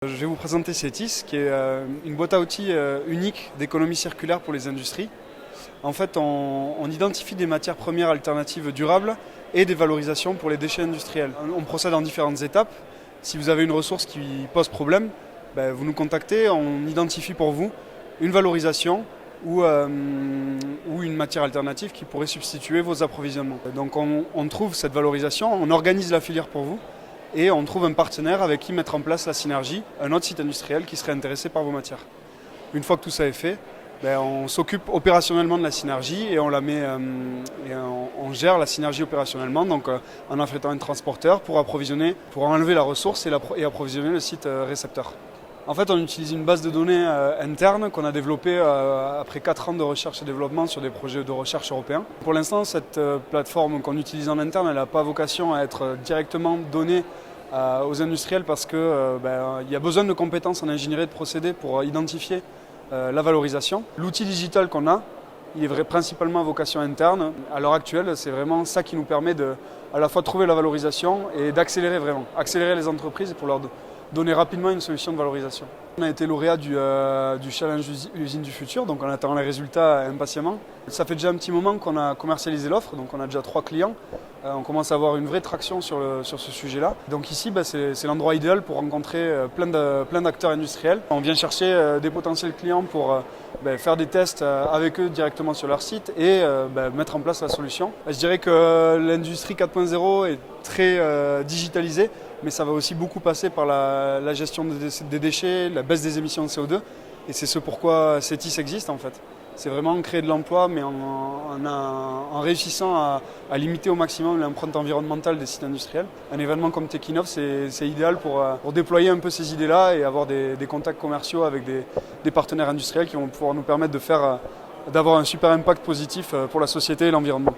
Je vais vous présenter CETIS, qui est une boîte à outils unique d'économie circulaire pour les industries. En fait, on identifie des matières premières alternatives durables et des valorisations pour les déchets industriels. On procède en différentes étapes. Si vous avez une ressource qui pose problème, vous nous contactez, on identifie pour vous une valorisation ou une matière alternative qui pourrait substituer vos approvisionnements. Donc on trouve cette valorisation, on organise la filière pour vous et on trouve un partenaire avec qui mettre en place la synergie, un autre site industriel qui serait intéressé par vos matières. Une fois que tout ça est fait, on s'occupe opérationnellement de la synergie et on gère la synergie opérationnellement, donc en affrétant un transporteur pour enlever la ressource et approvisionner le site récepteur. En fait, on utilise une base de données interne qu'on a développée après 4 ans de recherche et développement sur des projets de recherche européens. Pour l'instant, cette plateforme qu'on utilise en interne, elle n'a pas vocation à être directement donnée aux industriels parce qu'il y a besoin de compétences en ingénierie de procédés pour identifier la valorisation. L'outil digital qu'on a, il est principalement à vocation interne. À l'heure actuelle, c'est vraiment ça qui nous permet à la fois de trouver la valorisation et accélérer les entreprises pour leur donner rapidement une solution de valorisation. On a été lauréat du Challenge Usine du Futur, donc on attend les résultats impatiemment. Ça fait déjà un petit moment qu'on a commercialisé l'offre, donc on a déjà 3 clients. On commence à avoir une vraie traction sur ce sujet-là. Donc ici, c'est l'endroit idéal pour rencontrer plein d'acteurs industriels. On vient chercher des potentiels clients pour faire des tests avec eux directement sur leur site et mettre en place la solution. Je dirais que l'industrie 4.0 est très digitalisée, mais ça va aussi beaucoup passer par la gestion des déchets, la baisse des émissions de CO2. Et c'est ce pourquoi CETIS existe en fait. C'est vraiment créer de l'emploi, mais en réussissant à limiter au maximum l'empreinte environnementale des sites industriels. Un événement comme Techinov, c'est idéal pour déployer un peu ces idées-là et avoir des contacts commerciaux avec des partenaires industriels qui vont pouvoir nous permettre d'avoir un super impact positif pour la société et l'environnement.